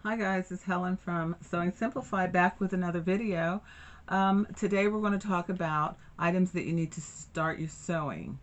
Hi guys, it's Helen from Sewing Simplified back with another video. Today we're going to talk about items that you need to start your sewing.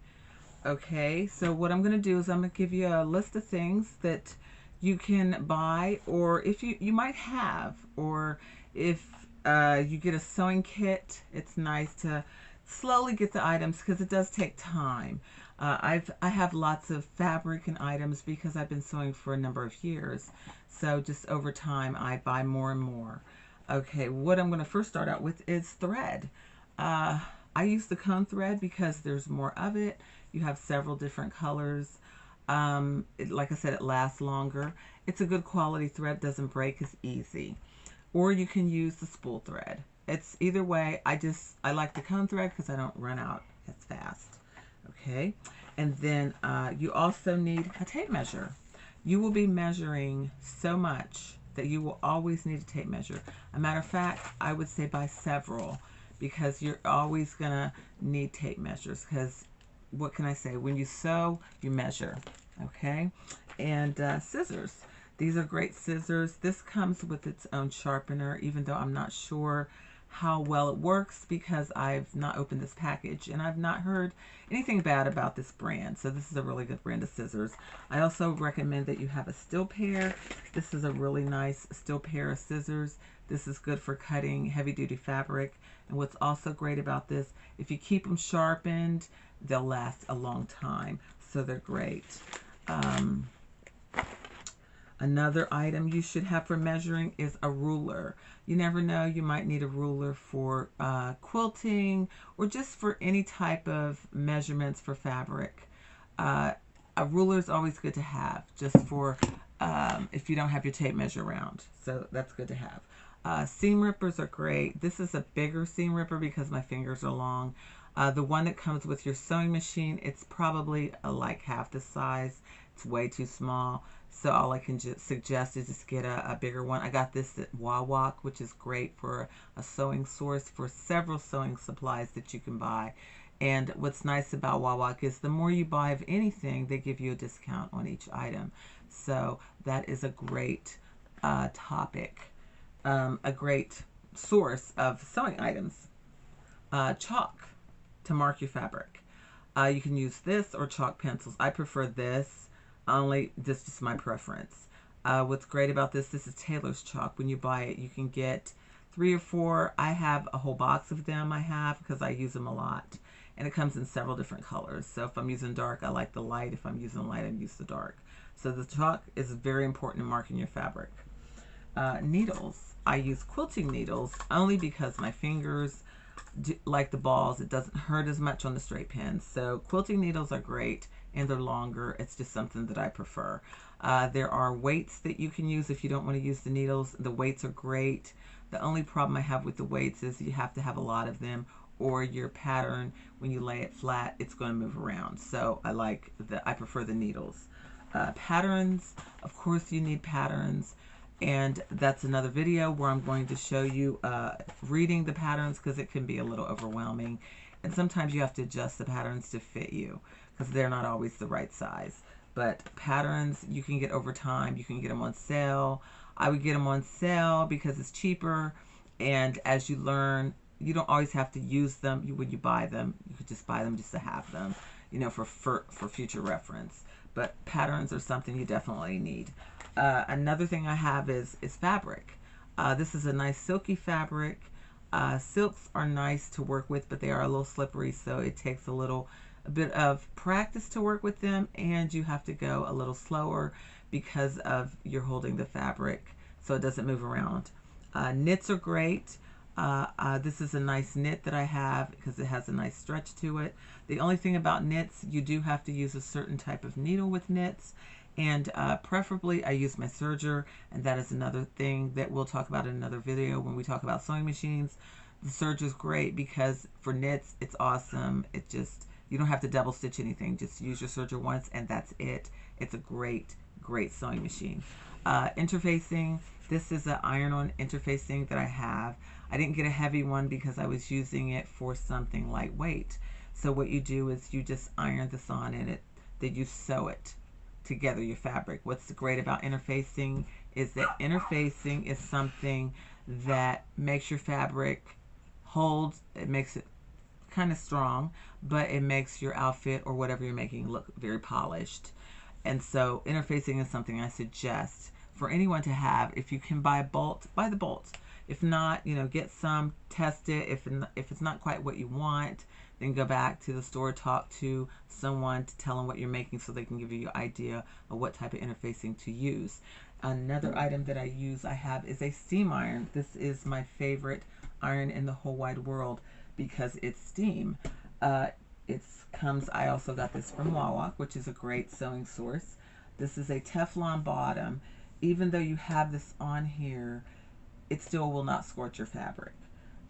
Okay, so what I'm going to do is I'm going to give you a list of things that you can buy, or if you might have, or if you get a sewing kit, it's nice to slowly get the items because it does take time. I have lots of fabric and items because I've been sewing for a number of years. So just over time, I buy more and more. Okay, what I'm going to first start out with is thread. Uh, I use the cone thread because there's more of it. You have several different colors. Like I said, it lasts longer. It's a good quality thread, doesn't break as easy. Or you can use the spool thread. It's either way. I like the cone thread because I don't run out as fast. Okay, and then you also need a tape measure. You will be measuring so much that you will always need a tape measure. A matter of fact, I would say buy several because you're always gonna need tape measures because what can I say? When you sew, you measure, okay? And scissors. These are great scissors. This comes with its own sharpener, even though I'm not sure how well it works because I've not opened this package and I've not heard anything bad about this brand. So this is a really good brand of scissors. I also recommend that you have a steel pair. This is a really nice steel pair of scissors. This is good for cutting heavy duty fabric. And what's also great about this, if you keep them sharpened, they'll last a long time. So they're great. Another item you should have for measuring is a ruler. You never know, you might need a ruler for quilting or just for any type of measurements for fabric. A ruler is always good to have just for if you don't have your tape measure around. So that's good to have. Seam rippers are great. This is a bigger seam ripper because my fingers are long. The one that comes with your sewing machine, it's probably like half the size. It's way too small. So all I can just suggest is just get a bigger one. I got this at Wawak, which is great for a sewing source for several sewing supplies that you can buy. And what's nice about Wawak is the more you buy of anything, they give you a discount on each item. So that is a great topic, a great source of sewing items. Chalk to mark your fabric. You can use this or chalk pencils. I prefer this. This is my preference. What's great about this is Taylor's chalk. When you buy it, you can get 3 or 4. I have a whole box of them because I use them a lot. And it comes in several different colors. So if I'm using dark, I like the light. If I'm using light, I use the dark. So the chalk is very important in marking your fabric. Needles. I use quilting needles only because my fingers, like the balls, it doesn't hurt as much on the straight pins. So quilting needles are great and they're longer. It's just something that I prefer. There are weights that you can use if you don't want to use the needles. The weights are great. The only problem I have with the weights is you have to have a lot of them, or your pattern, when you lay it flat, it's going to move around. So I prefer the needles. Patterns, of course you need patterns. And that's another video where I'm going to show you reading the patterns because it can be a little overwhelming. And sometimes you have to adjust the patterns to fit you because they're not always the right size. But patterns you can get over time. You can get them on sale. I would get them on sale because it's cheaper. And as you learn, you don't always have to use them. When you buy them, you could just buy them just to have them, for future reference. But patterns are something you definitely need. Another thing I have is fabric. This is a nice silky fabric. Silks are nice to work with, but they are a little slippery, so it takes a bit of practice to work with them, and you have to go a little slower because of you're holding the fabric so it doesn't move around. Knits are great. This is a nice knit that I have because it has a nice stretch to it. The only thing about knits, you do have to use a certain type of needle with knits, and preferably I use my serger, and that is another thing that we'll talk about in another video when we talk about sewing machines. The serger is great because for knits, it's awesome. You don't have to double stitch anything. Just use your serger once and that's it. It's a great sewing machine. Interfacing. This is an iron-on interfacing that I have. I didn't get a heavy one because I was using it for something lightweight. So what you do is you just iron this on and then you sew it. together your fabric. What's great about interfacing is that interfacing is something that makes your fabric hold. It makes it kind of strong, but it makes your outfit or whatever you're making look very polished. And so interfacing is something I suggest for anyone to have. If you can buy a bolt, buy the bolt. If not, get some, test it. If it's not quite what you want, then go back to the store, talk to someone to tell them what you're making so they can give you an idea of what type of interfacing to use. Another item that I have is a steam iron. This is my favorite iron in the whole wide world because it's steam. I also got this from Wawak, which is a great sewing source. This is a Teflon bottom. Even though you have this on here, it still will not scorch your fabric.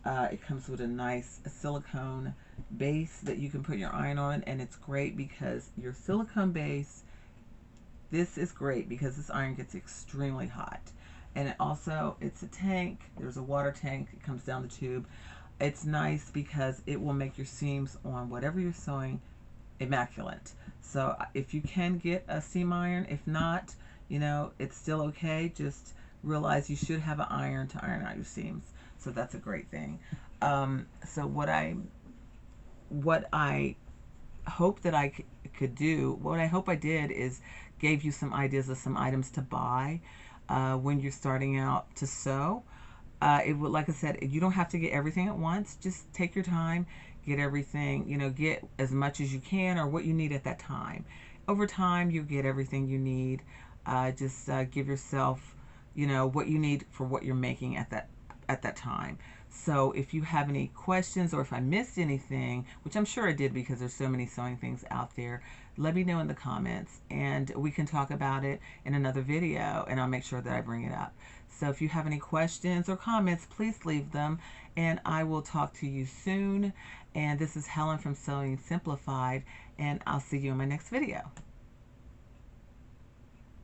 It comes with a nice silicone base that you can put your iron on, and it's great because your silicone base, this is great because this iron gets extremely hot. And it's a tank. There's a water tank. It comes down the tube. It's nice because it will make your seams on whatever you're sewing immaculate. So if you can get a seam iron, if not, it's still okay. Just realize you should have an iron to iron out your seams. So that's a great thing. So what I hope that I could do, what I hope I did is gave you some ideas of some items to buy when you're starting out to sew. Like I said, you don't have to get everything at once. Just take your time, get everything, get as much as you can or what you need at that time. Over time, you'll get everything you need. Just give yourself, what you need for what you're making at that time. So if you have any questions or if I missed anything, which I'm sure I did because there's so many sewing things out there, let me know in the comments and we can talk about it in another video and I'll make sure that I bring it up. So if you have any questions or comments, please leave them and I will talk to you soon. And this is Helen from Sewing Simplified and I'll see you in my next video.